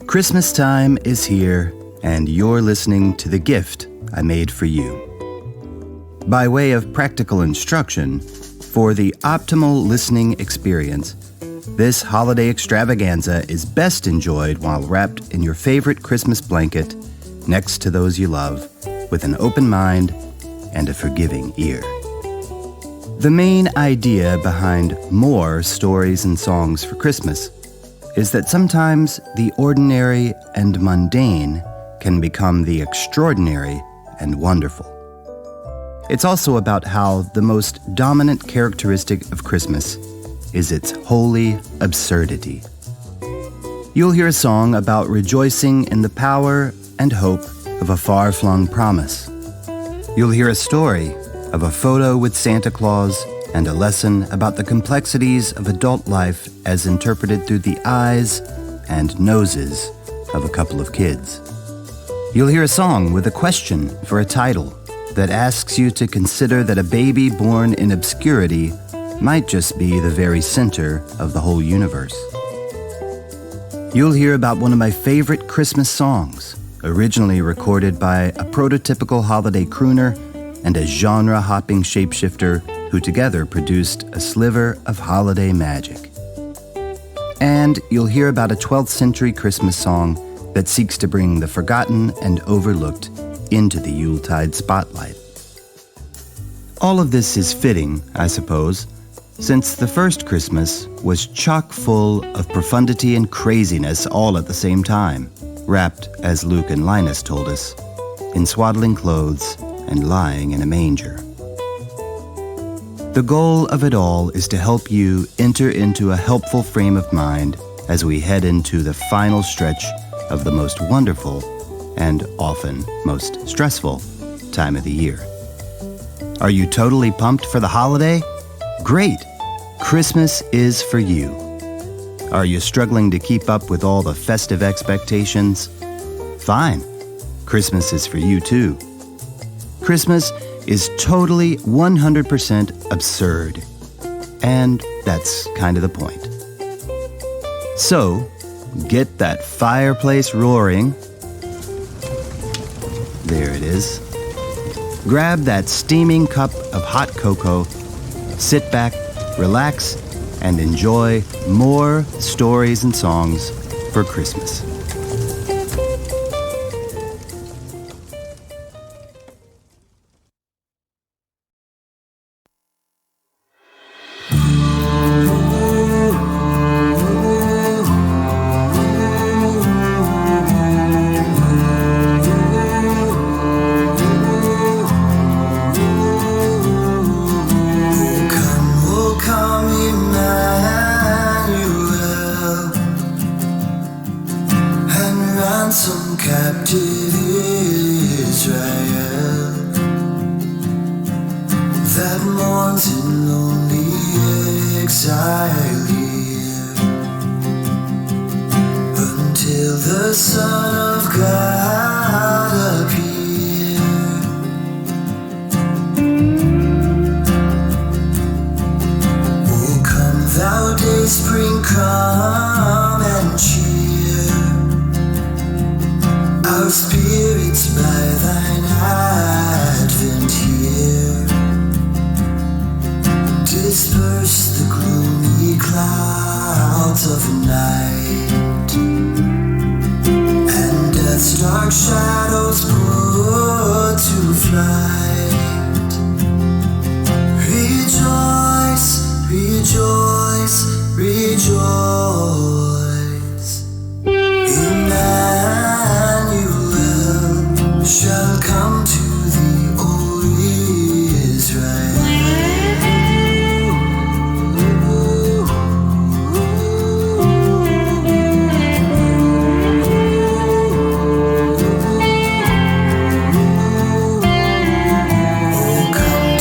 Christmas time is here, and you're listening to The Gift I Made for You. By way of practical instruction, for the optimal listening experience, this holiday extravaganza is best enjoyed while wrapped in your favorite Christmas blanket next to those you love, with an open mind and a forgiving ear. The main idea behind more stories and songs for Christmas is that sometimes the ordinary and mundane can become the extraordinary and wonderful. It's also about how the most dominant characteristic of Christmas is its holy absurdity. You'll hear a song about rejoicing in the power and hope of a far-flung promise. You'll hear a story of a photo with Santa Claus and a lesson about the complexities of adult life as interpreted through the eyes and noses of a couple of kids. You'll hear a song with a question for a title that asks you to consider that a baby born in obscurity might just be the very center of the whole universe. You'll hear about one of my favorite Christmas songs, originally recorded by a prototypical holiday crooner and a genre-hopping shapeshifter who together produced a sliver of holiday magic. And you'll hear about a 12th century Christmas song that seeks to bring the forgotten and overlooked into the Yuletide spotlight. All of this is fitting, I suppose, since the first Christmas was chock full of profundity and craziness all at the same time, wrapped, as Luke and Linus told us, in swaddling clothes and lying in a manger. The goal of it all is to help you enter into a helpful frame of mind as we head into the final stretch of the most wonderful and often most stressful time of the year. Are you totally pumped for the holiday? Great! Christmas is for you. Are you struggling to keep up with all the festive expectations? Fine. Christmas is for you too. Christmas is totally 100% absurd. And that's kind of the point. So, get that fireplace roaring. There it is. Grab that steaming cup of hot cocoa, sit back, relax, and enjoy more stories and songs for Christmas. Some captive Israel that mourns in lonely exile here until the Son of God appear. Oh, come thou day spring, come and cheer our spirits by thine advent here. Disperse the gloomy clouds of night, and death's dark shadows put to flight. Rejoice, rejoice, rejoice. Emmanuel shall come to thee, O Israel.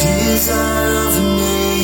Desire of nations,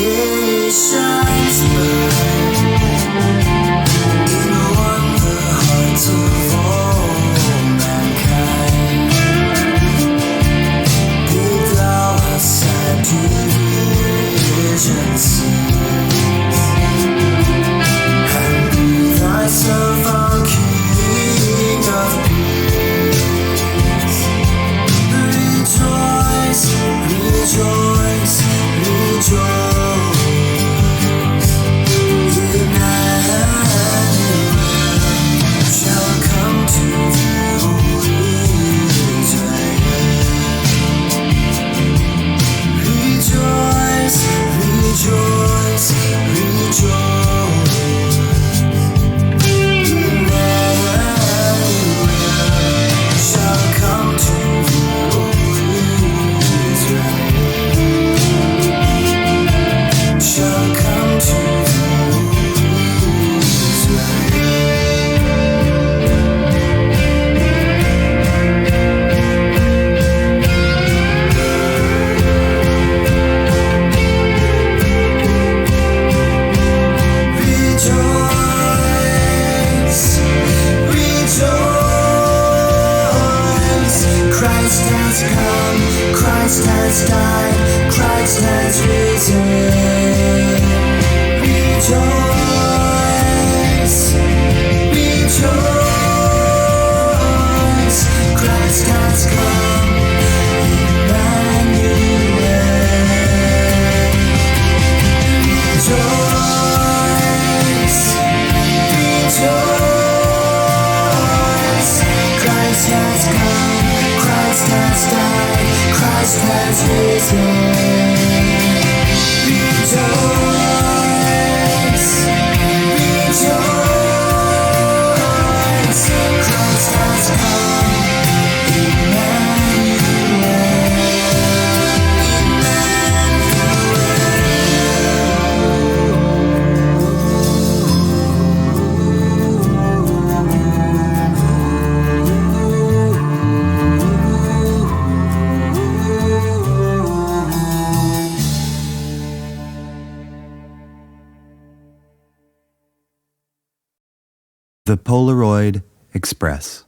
The Polaroid Express.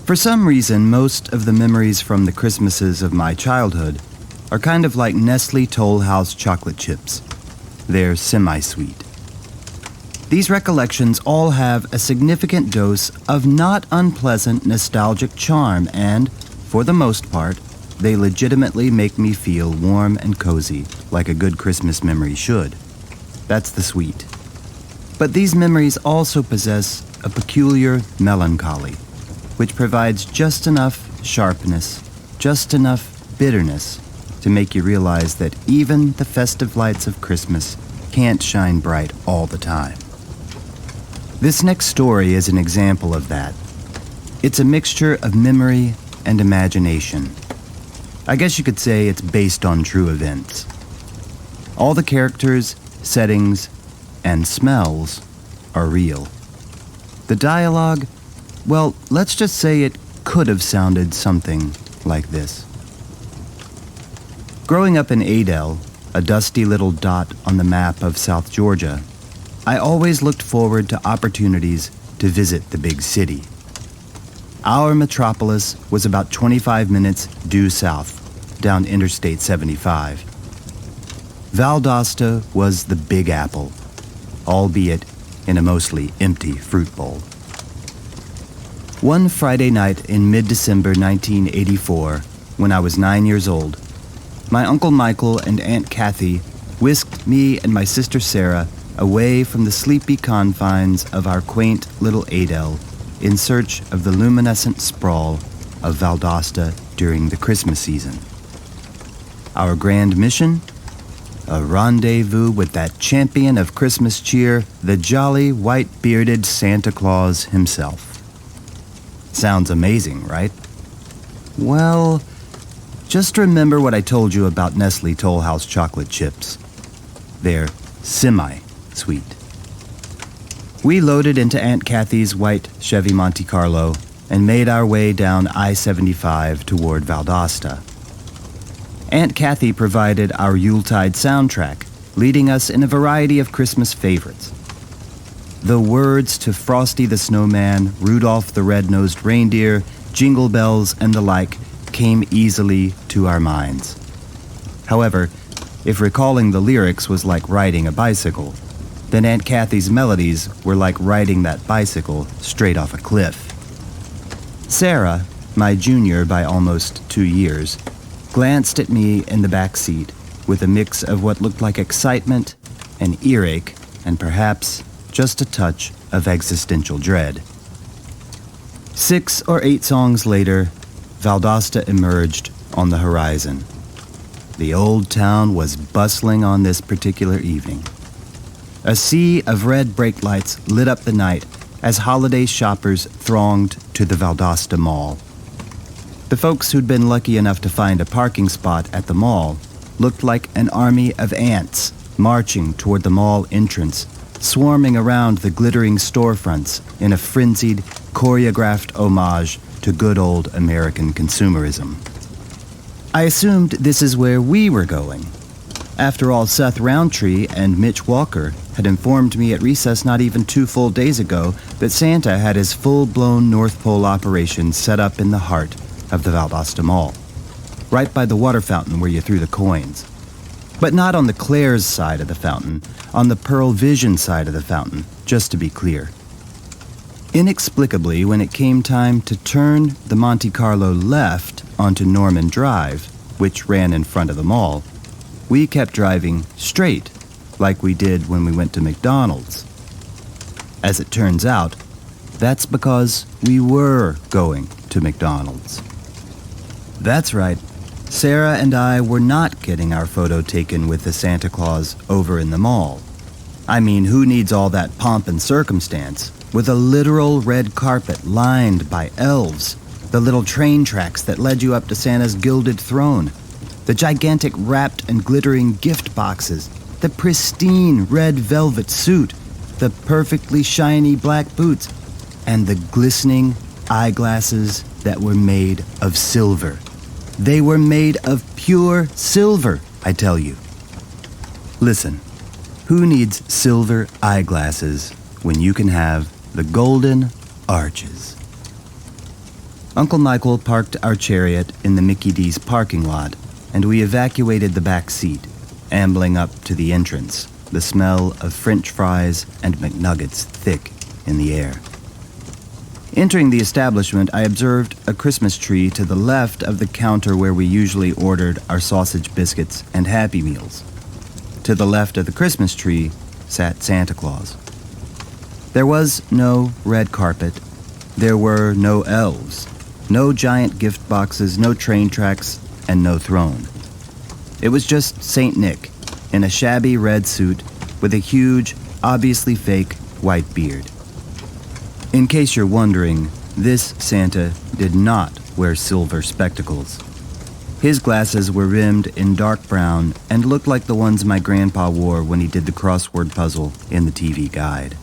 For some reason, most of the memories from the Christmases of my childhood are kind of like Nestle Toll House chocolate chips. They're semi-sweet. These recollections all have a significant dose of not unpleasant nostalgic charm, and, for the most part, they legitimately make me feel warm and cozy, like a good Christmas memory should. That's the sweet. But these memories also possess a peculiar melancholy, which provides just enough sharpness, just enough bitterness to make you realize that even the festive lights of Christmas can't shine bright all the time. This next story is an example of that. It's a mixture of memory and imagination. I guess you could say it's based on true events. All the characters, settings, and smells are real. The dialogue, well, let's just say it could have sounded something like this. Growing up in Adel, a dusty little dot on the map of South Georgia, I always looked forward to opportunities to visit the big city. Our metropolis was about 25 minutes due south, down Interstate 75. Valdosta was the Big Apple, albeit in a mostly empty fruit bowl. One Friday night in mid-December 1984, when I was 9 years old, my Uncle Michael and Aunt Kathy whisked me and my sister Sarah away from the sleepy confines of our quaint little Adel in search of the luminescent sprawl of Valdosta during the Christmas season. Our grand mission? A rendezvous with that champion of Christmas cheer, the jolly white-bearded Santa Claus himself. Sounds amazing, right? Well, just remember what I told you about Nestle Toll House chocolate chips. They're semi-sweet. We loaded into Aunt Kathy's white Chevy Monte Carlo and made our way down I-75 toward Valdosta. Aunt Kathy provided our Yuletide soundtrack, leading us in a variety of Christmas favorites. The words to Frosty the Snowman, Rudolph the Red-Nosed Reindeer, Jingle Bells, and the like came easily to our minds. However, if recalling the lyrics was like riding a bicycle, then Aunt Kathy's melodies were like riding that bicycle straight off a cliff. Sarah, my junior by almost 2 years, glanced at me in the back seat with a mix of what looked like excitement, an earache, and perhaps just a touch of existential dread. 6 or 8 songs later, Valdosta emerged on the horizon. The old town was bustling on this particular evening. A sea of red brake lights lit up the night as holiday shoppers thronged to the Valdosta Mall. The folks who'd been lucky enough to find a parking spot at the mall looked like an army of ants marching toward the mall entrance, swarming around the glittering storefronts in a frenzied, choreographed homage to good old American consumerism. I assumed this is where we were going. After all, Seth Roundtree and Mitch Walker had informed me at recess not even 2 full days ago that Santa had his full-blown North Pole operation set up in the heart of the Valdosta Mall, right by the water fountain where you threw the coins. But not on the Claire's side of the fountain, on the Pearl Vision side of the fountain, just to be clear. Inexplicably, when it came time to turn the Monte Carlo left onto Norman Drive, which ran in front of the mall, we kept driving straight, like we did when we went to McDonald's. As it turns out, that's because we were going to McDonald's. That's right. Sarah and I were not getting our photo taken with the Santa Claus over in the mall. I mean, who needs all that pomp and circumstance with a literal red carpet lined by elves, the little train tracks that led you up to Santa's gilded throne, the gigantic wrapped and glittering gift boxes, the pristine red velvet suit, the perfectly shiny black boots, and the glistening eyeglasses that were made of silver. They were made of pure silver, I tell you. Listen, who needs silver eyeglasses when you can have the golden arches. Uncle Michael parked our chariot in the Mickey D's parking lot, and we evacuated the back seat, ambling up to the entrance, the smell of French fries and McNuggets thick in the air. Entering the establishment, I observed a Christmas tree to the left of the counter where we usually ordered our sausage biscuits and Happy Meals. To the left of the Christmas tree sat Santa Claus. There was no red carpet. There were no elves, no giant gift boxes, no train tracks, and no throne. It was just St. Nick in a shabby red suit with a huge, obviously fake, white beard. In case you're wondering, this Santa did not wear silver spectacles. His glasses were rimmed in dark brown and looked like the ones my grandpa wore when he did the crossword puzzle in the TV guide.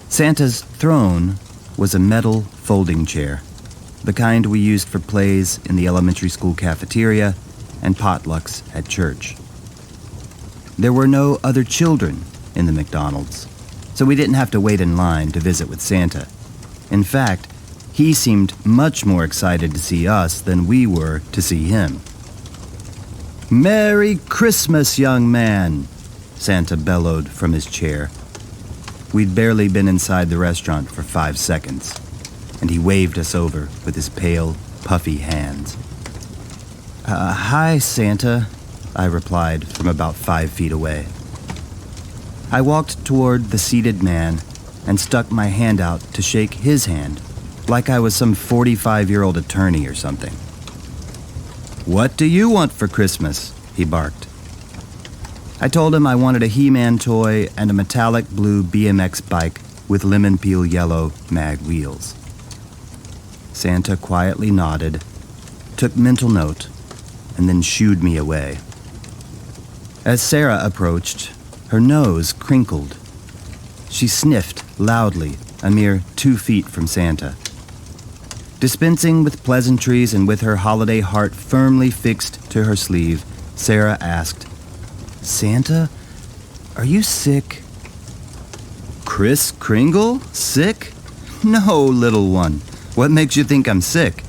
Santa's throne was a metal folding chair, the kind we used for plays in the elementary school cafeteria and potlucks at church. There were no other children in the McDonald's, so we didn't have to wait in line to visit with Santa. In fact, he seemed much more excited to see us than we were to see him. "Merry Christmas, young man," Santa bellowed from his chair. We'd barely been inside the restaurant for 5 seconds, and he waved us over with his pale, puffy hands. Hi, Santa," I replied from about 5 feet away. I walked toward the seated man and stuck my hand out to shake his hand, like I was some 45-year-old attorney or something. "What do you want for Christmas?" he barked. I told him I wanted a He-Man toy and a metallic blue BMX bike with lemon peel yellow mag wheels. Santa quietly nodded, took mental note, and then shooed me away. As Sarah approached, her nose crinkled. She sniffed loudly, a mere 2 feet from Santa. Dispensing with pleasantries and with her holiday heart firmly fixed to her sleeve, Sarah asked, "Santa, are you sick?" "Kris Kringle? Sick? No, little one. What makes you think I'm sick?"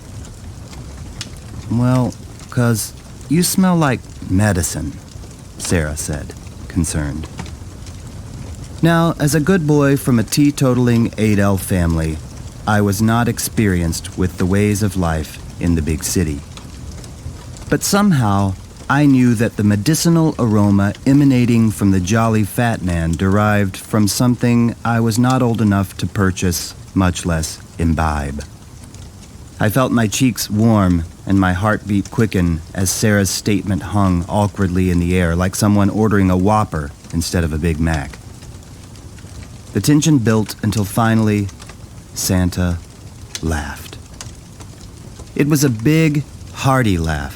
"Well, 'cause you smell like medicine," Sarah said, concerned. Now, as a good boy from a teetotaling Adel family, I was not experienced with the ways of life in the big city. But somehow, I knew that the medicinal aroma emanating from the jolly fat man derived from something I was not old enough to purchase, much less imbibe. I felt my cheeks warm and my heartbeat quicken as Sarah's statement hung awkwardly in the air like someone ordering a Whopper instead of a Big Mac. The tension built until finally, Santa laughed. It was a big, hearty laugh,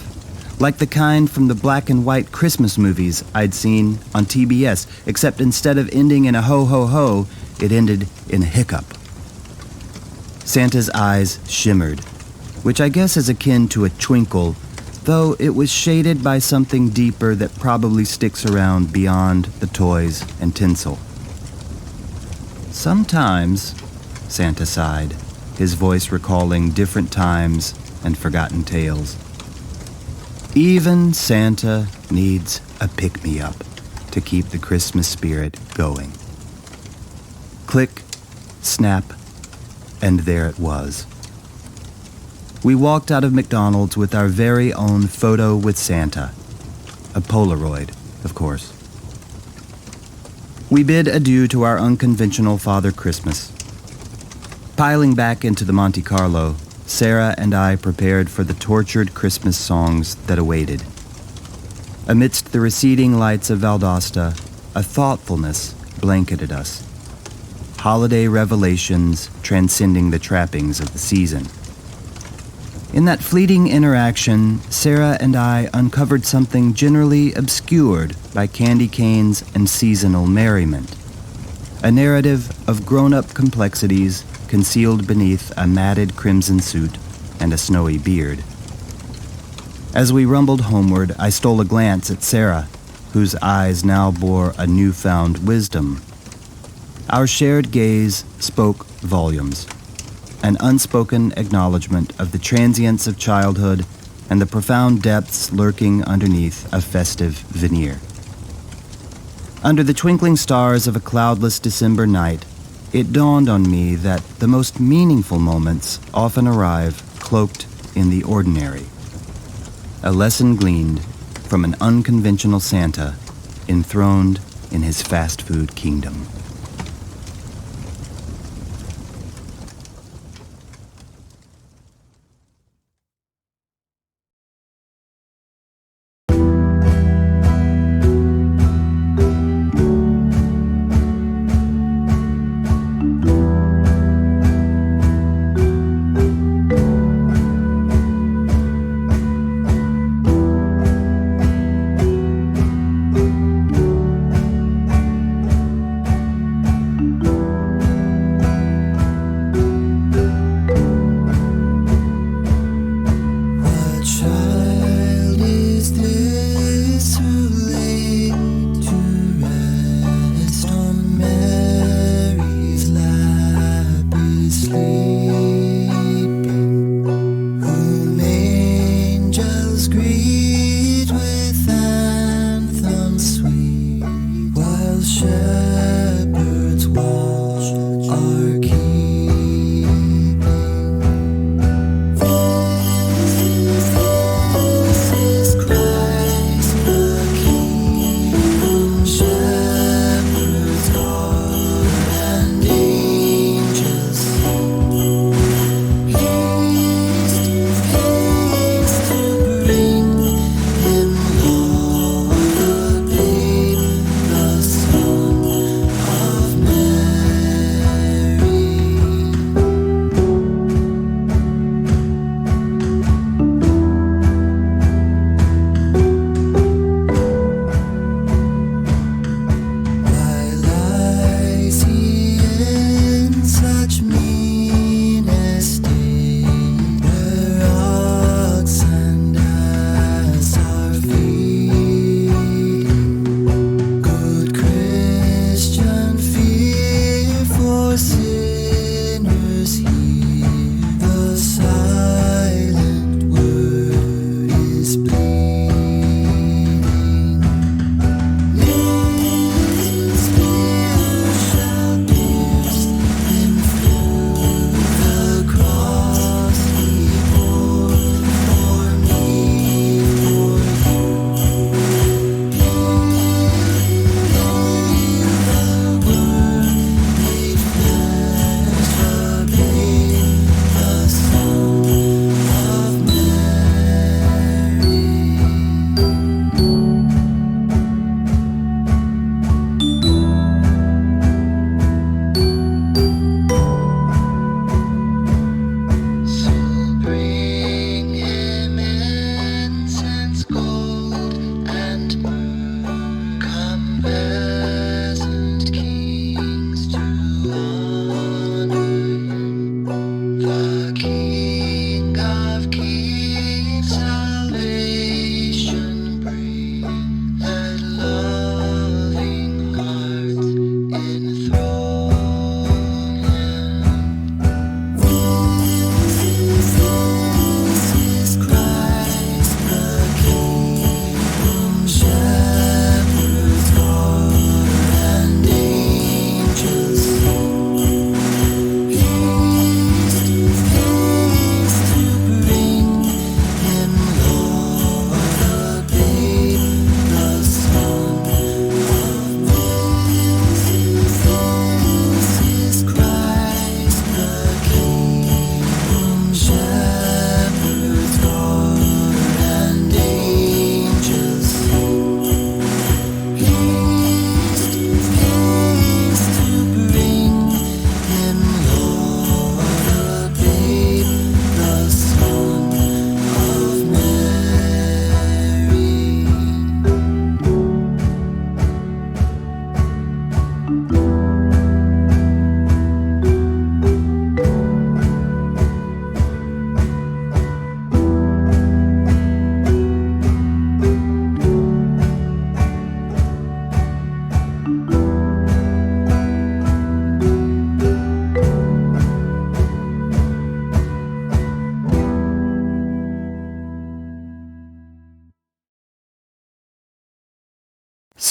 like the kind from the black and white Christmas movies I'd seen on TBS, except instead of ending in a ho-ho-ho, it ended in a hiccup. Santa's eyes shimmered, which I guess is akin to a twinkle, though it was shaded by something deeper that probably sticks around beyond the toys and tinsel. "Sometimes," Santa sighed, his voice recalling different times and forgotten tales, "even Santa needs a pick-me-up to keep the Christmas spirit going." Click, snap, and there it was. We walked out of McDonald's with our very own photo with Santa. A Polaroid, of course. We bid adieu to our unconventional Father Christmas. Piling back into the Monte Carlo, Sarah and I prepared for the tortured Christmas songs that awaited. Amidst the receding lights of Valdosta, a thoughtfulness blanketed us. Holiday revelations transcending the trappings of the season. In that fleeting interaction, Sarah and I uncovered something generally obscured by candy canes and seasonal merriment. A narrative of grown-up complexities concealed beneath a matted crimson suit and a snowy beard. As we rumbled homeward, I stole a glance at Sarah, whose eyes now bore a newfound wisdom. Our shared gaze spoke volumes, an unspoken acknowledgement of the transience of childhood and the profound depths lurking underneath a festive veneer. Under the twinkling stars of a cloudless December night, it dawned on me that the most meaningful moments often arrive cloaked in the ordinary. A lesson gleaned from an unconventional Santa enthroned in his fast food kingdom.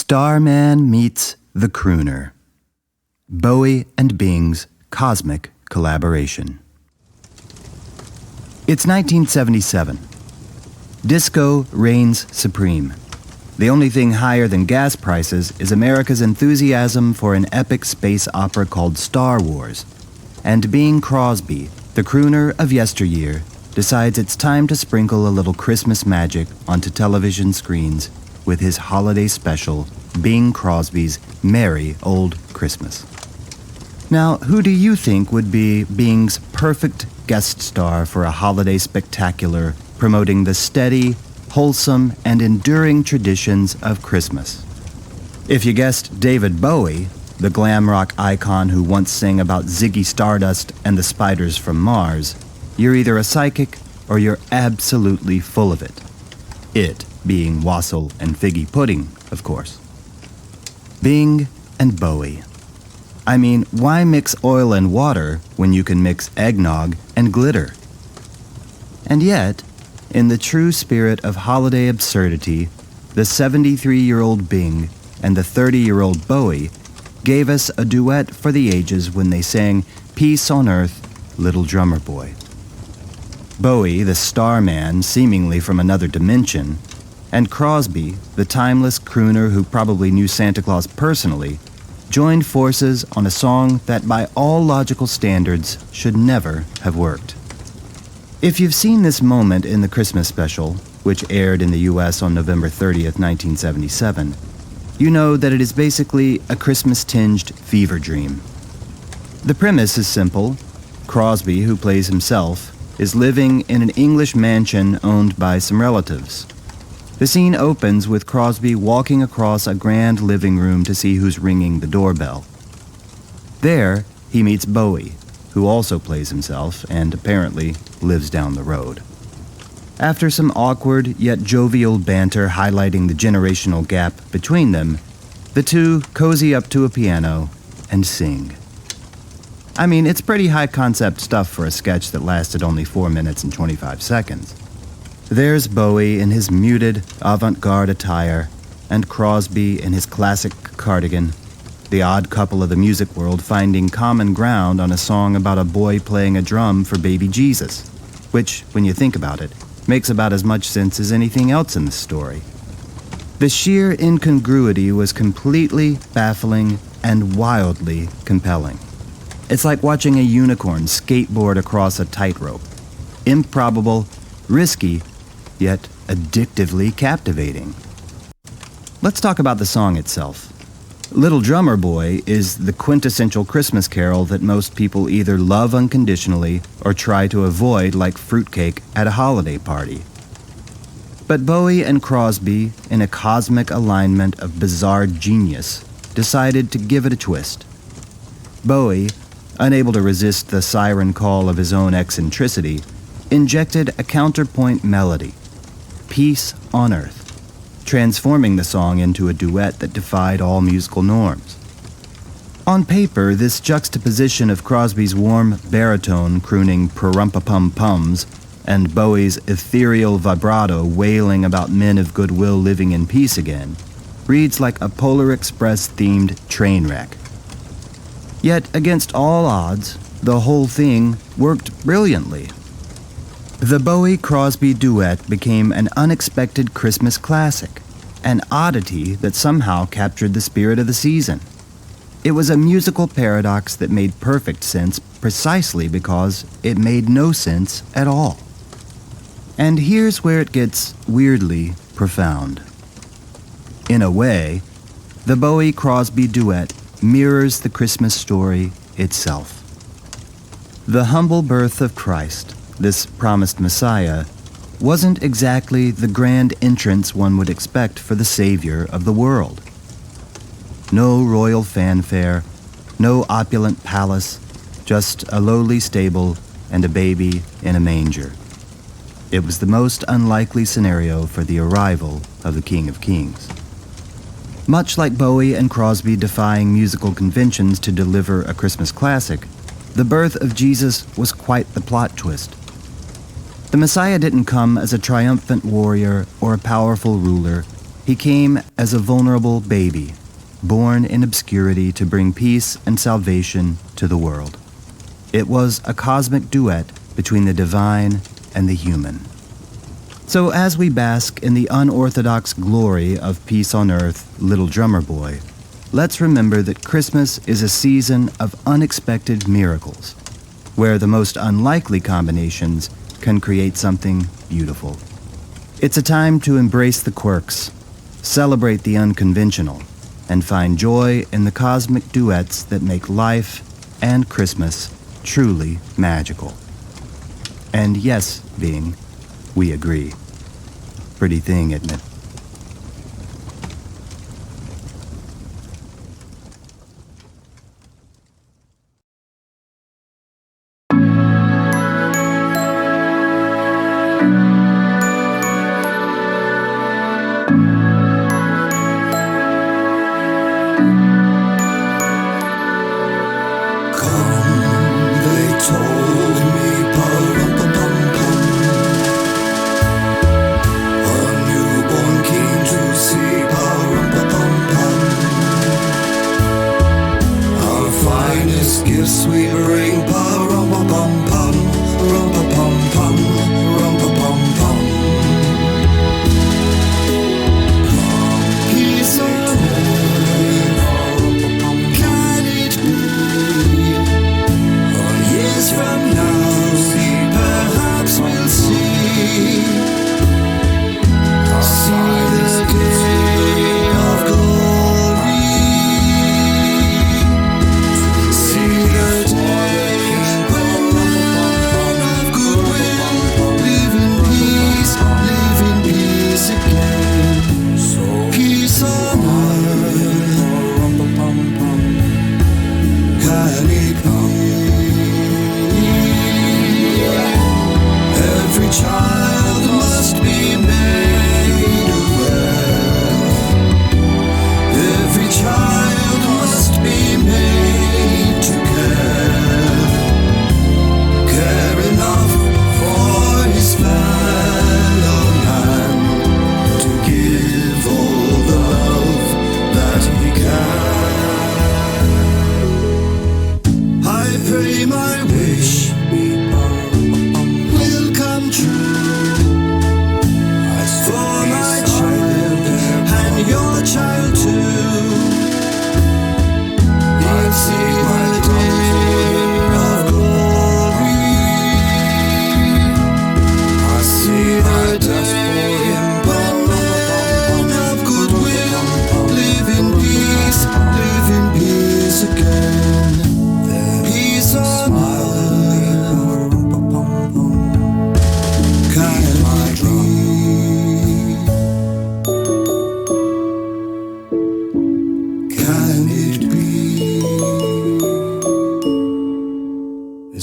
Starman meets the crooner. Bowie and Bing's cosmic collaboration. It's 1977. Disco reigns supreme. The only thing higher than gas prices is America's enthusiasm for an epic space opera called Star Wars. And Bing Crosby, the crooner of yesteryear, decides it's time to sprinkle a little Christmas magic onto television screens with his holiday special, Bing Crosby's Merry Old Christmas. Now, who do you think would be Bing's perfect guest star for a holiday spectacular promoting the steady, wholesome, and enduring traditions of Christmas? If you guessed David Bowie, the glam rock icon who once sang about Ziggy Stardust and the spiders from Mars, you're either a psychic or you're absolutely full of it. It being wassail and figgy pudding, of course. Bing and Bowie. I mean, why mix oil and water when you can mix eggnog and glitter? And yet, in the true spirit of holiday absurdity, the 73-year-old Bing and the 30-year-old Bowie gave us a duet for the ages when they sang Peace on Earth, Little Drummer Boy. Bowie, the starman seemingly from another dimension, and Crosby, the timeless crooner who probably knew Santa Claus personally, joined forces on a song that by all logical standards should never have worked. If you've seen this moment in the Christmas special, which aired in the U.S. on November 30th, 1977, you know that it is basically a Christmas-tinged fever dream. The premise is simple. Crosby, who plays himself, is living in an English mansion owned by some relatives. The scene opens with Crosby walking across a grand living room to see who's ringing the doorbell. There, he meets Bowie, who also plays himself and apparently lives down the road. After some awkward yet jovial banter highlighting the generational gap between them, the two cozy up to a piano and sing. I mean, it's pretty high-concept stuff for a sketch that lasted only 4 minutes and 25 seconds. There's Bowie in his muted, avant-garde attire, and Crosby in his classic cardigan, the odd couple of the music world finding common ground on a song about a boy playing a drum for baby Jesus, which, when you think about it, makes about as much sense as anything else in the story. The sheer incongruity was completely baffling and wildly compelling. It's like watching a unicorn skateboard across a tightrope. Improbable, risky, yet addictively captivating. Let's talk about the song itself. Little Drummer Boy is the quintessential Christmas carol that most people either love unconditionally or try to avoid like fruitcake at a holiday party. But Bowie and Crosby, in a cosmic alignment of bizarre genius, decided to give it a twist. Bowie, unable to resist the siren call of his own eccentricity, injected a counterpoint melody, Peace on Earth, transforming the song into a duet that defied all musical norms. On paper, this juxtaposition of Crosby's warm baritone crooning "Perumpa-pum-pums" and Bowie's ethereal vibrato wailing about men of goodwill living in peace again reads like a Polar Express-themed train wreck. Yet, against all odds, the whole thing worked brilliantly. The Bowie-Crosby duet became an unexpected Christmas classic, an oddity that somehow captured the spirit of the season. It was a musical paradox that made perfect sense precisely because it made no sense at all. And here's where it gets weirdly profound. In a way, the Bowie-Crosby duet mirrors the Christmas story itself. The humble birth of Christ, this promised Messiah, wasn't exactly the grand entrance one would expect for the Savior of the world. No royal fanfare, no opulent palace, just a lowly stable and a baby in a manger. It was the most unlikely scenario for the arrival of the King of Kings. Much like Bowie and Crosby defying musical conventions to deliver a Christmas classic, the birth of Jesus was quite the plot twist. The Messiah didn't come as a triumphant warrior or a powerful ruler. He came as a vulnerable baby, born in obscurity to bring peace and salvation to the world. It was a cosmic duet between the divine and the human. So as we bask in the unorthodox glory of peace on earth, Little Drummer Boy, let's remember that Christmas is a season of unexpected miracles, where the most unlikely combinations can create something beautiful. It's a time to embrace the quirks, celebrate the unconventional, and find joy in the cosmic duets that make life and Christmas truly magical. And yes, Bing, we agree. Pretty thing, isn't it?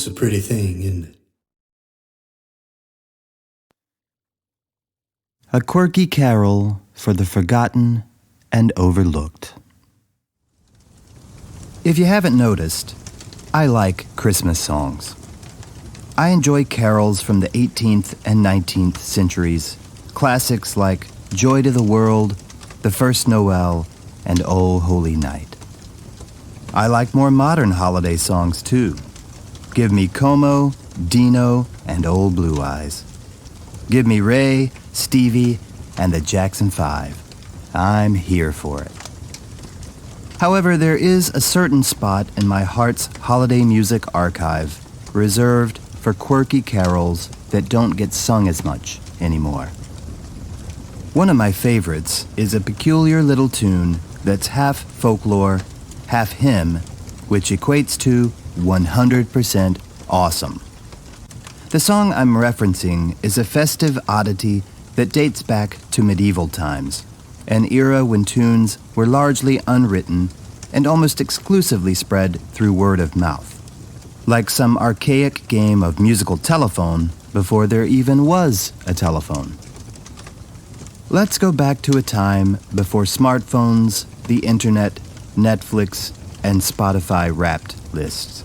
It's a pretty thing, isn't it? A quirky carol for the forgotten and overlooked. If you haven't noticed, I like Christmas songs. I enjoy carols from the 18th and 19th centuries, classics like Joy to the World, The First Noel, and O Holy Night. I like more modern holiday songs too. Give me Como, Dino, and Old Blue Eyes. Give me Ray, Stevie, and the Jackson 5. I'm here for it. However, there is a certain spot in my heart's holiday music archive reserved for quirky carols that don't get sung as much anymore. One of my favorites is a peculiar little tune that's half folklore, half hymn, which equates to 100% awesome. The song I'm referencing is a festive oddity that dates back to medieval times, an era when tunes were largely unwritten and almost exclusively spread through word of mouth, like some archaic game of musical telephone before there even was a telephone. Let's go back to a time before smartphones, the internet, Netflix, and Spotify wrapped lists.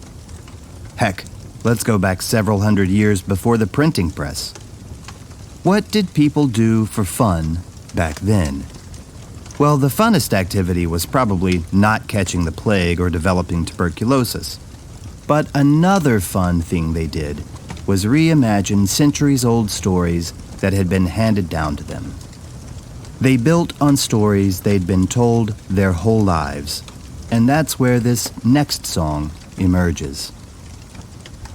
Heck, let's go back several hundred years before the printing press. What did people do for fun back then? Well, the funnest activity was probably not catching the plague or developing tuberculosis. But another fun thing they did was reimagine centuries-old stories that had been handed down to them. They built on stories they'd been told their whole lives, and that's where this next song emerges.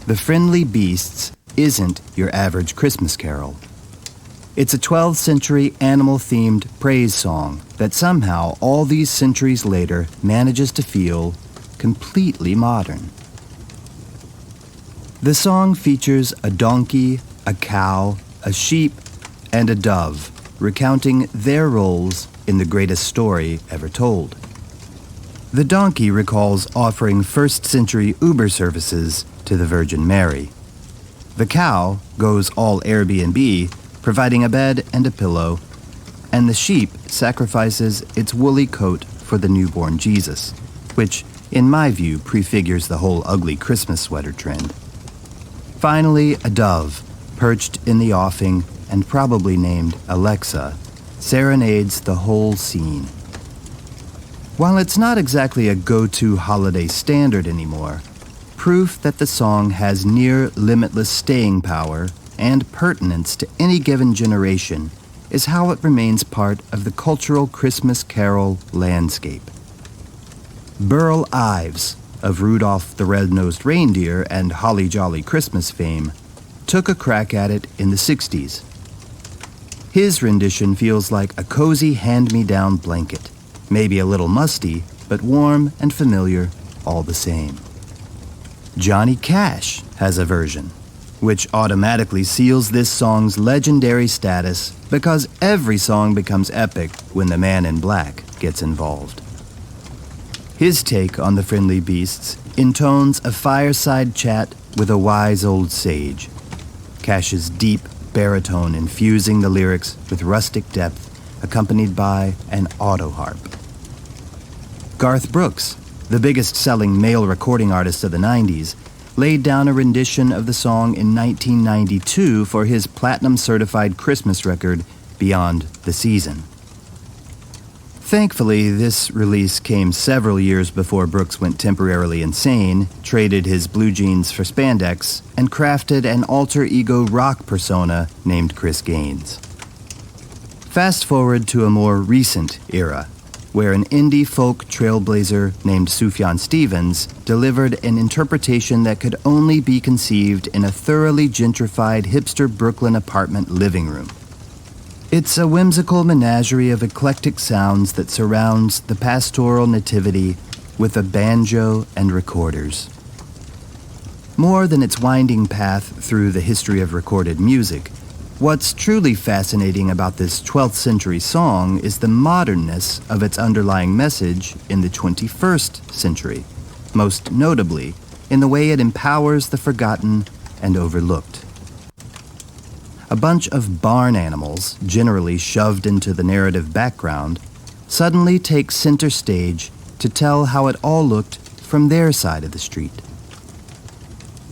The Friendly Beasts isn't your average Christmas carol. It's a 12th century animal-themed praise song that somehow, all these centuries later, manages to feel completely modern. The song features a donkey, a cow, a sheep, and a dove, recounting their roles in the greatest story ever told. The donkey recalls offering first-century Uber services to the Virgin Mary. The cow goes all Airbnb, providing a bed and a pillow, and the sheep sacrifices its woolly coat for the newborn Jesus, which, in my view, prefigures the whole ugly Christmas sweater trend. Finally, a dove, perched in the offing and probably named Alexa, serenades the whole scene. While it's not exactly a go-to holiday standard anymore, proof that the song has near limitless staying power and pertinence to any given generation is how it remains part of the cultural Christmas carol landscape. Burl Ives, of Rudolph the Red-Nosed Reindeer and Holly Jolly Christmas fame, took a crack at it in the 60s. His rendition feels like a cozy hand-me-down blanket, maybe a little musty, but warm and familiar all the same. Johnny Cash has a version, which automatically seals this song's legendary status because every song becomes epic when the man in black gets involved. His take on the Friendly Beasts intones a fireside chat with a wise old sage, Cash's deep baritone infusing the lyrics with rustic depth accompanied by an auto harp. Garth Brooks, the biggest-selling male recording artist of the 90s, laid down a rendition of the song in 1992 for his platinum-certified Christmas record, Beyond the Season. Thankfully, this release came several years before Brooks went temporarily insane, traded his blue jeans for spandex, and crafted an alter-ego rock persona named Chris Gaines. Fast forward to a more recent era, where an indie folk trailblazer named Sufjan Stevens delivered an interpretation that could only be conceived in a thoroughly gentrified hipster Brooklyn apartment living room. It's a whimsical menagerie of eclectic sounds that surrounds the pastoral nativity with a banjo and recorders. More than its winding path through the history of recorded music, what's truly fascinating about this 12th century song is the modernness of its underlying message in the 21st century, most notably in the way it empowers the forgotten and overlooked. A bunch of barn animals, generally shoved into the narrative background, suddenly take center stage to tell how it all looked from their side of the street.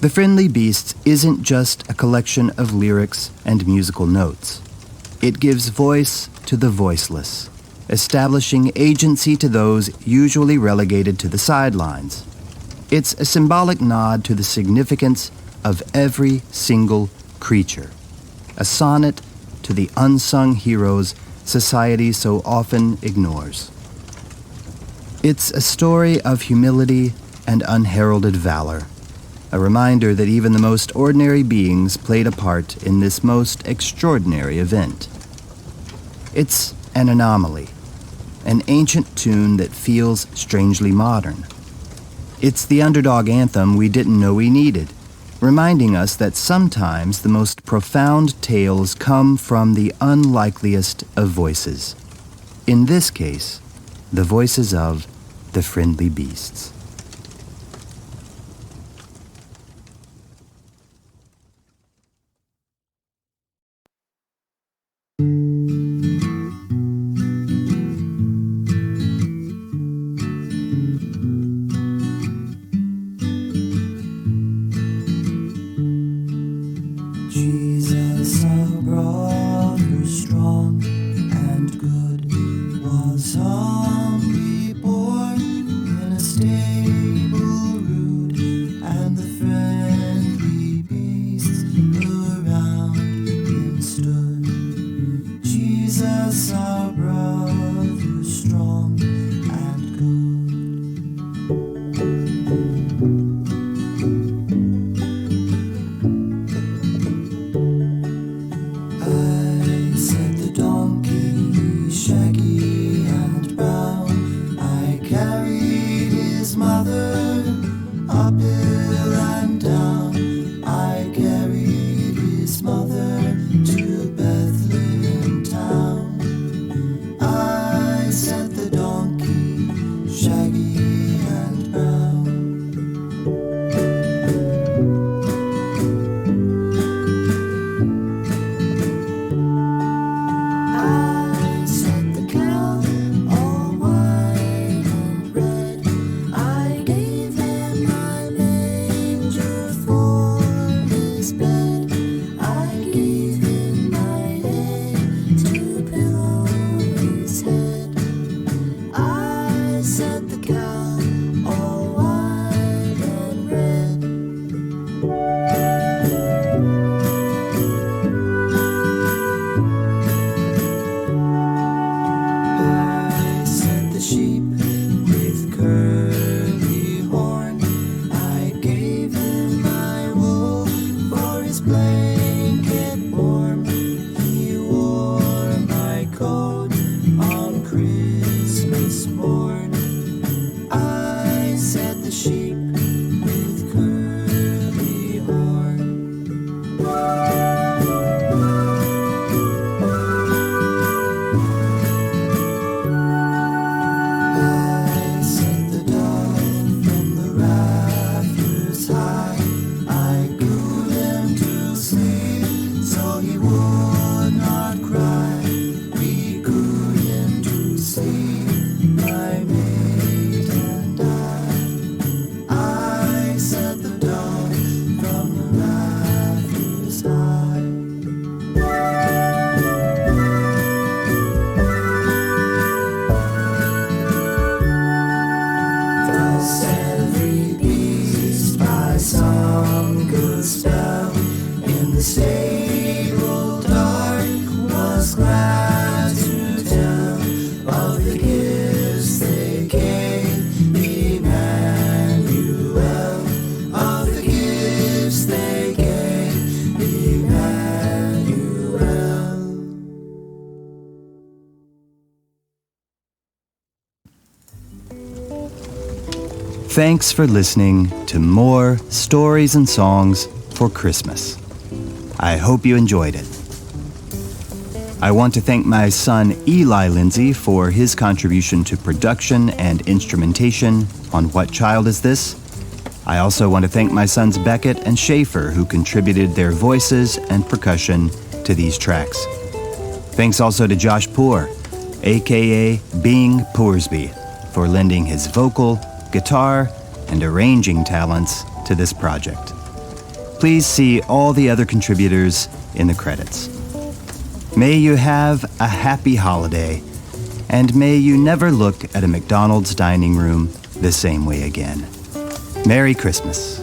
The Friendly Beasts isn't just a collection of lyrics and musical notes. It gives voice to the voiceless, establishing agency to those usually relegated to the sidelines. It's a symbolic nod to the significance of every single creature, a sonnet to the unsung heroes society so often ignores. It's a story of humility and unheralded valor, a reminder that even the most ordinary beings played a part in this most extraordinary event. It's an anomaly, an ancient tune that feels strangely modern. It's the underdog anthem we didn't know we needed, reminding us that sometimes the most profound tales come from the unlikeliest of voices. In this case, the voices of the Friendly Beasts. Jesus, our brother strong and good, was hill and down. I carried his mother to Bethlehem town. I set the donkey, shaggy and brown. I set the cow all white and red. I gave him my manger for his bed. I gave him my hay to pillow his head. I set the cow all white and red. I set the sheep with curly horn. I gave him my wool for his blanket warm. He wore my coat on Christmas morn. I set the sheep with curly horn. I set the dove from the rafters high. I cooed him to sleep so he would not cry. We cooed him to sleep, my mate and I set the dove from the rafters high. Thus every beast by some good spell in the stable dark was glad to tell of the gifts they gave Emmanuel, of the gifts they gave Emmanuel. Thanks for listening to more stories and songs for Christmas. I hope you enjoyed it. I want to thank my son Eli Lindsey for his contribution to production and instrumentation on What Child Is This? I also want to thank my sons Beckett and Schaefer who contributed their voices and percussion to these tracks. Thanks also to Josh Poor, aka Bing Poorsby, for lending his vocal, guitar, and arranging talents to this project. Please see all the other contributors in the credits. May you have a happy holiday, and may you never look at a McDonald's dining room the same way again. Merry Christmas.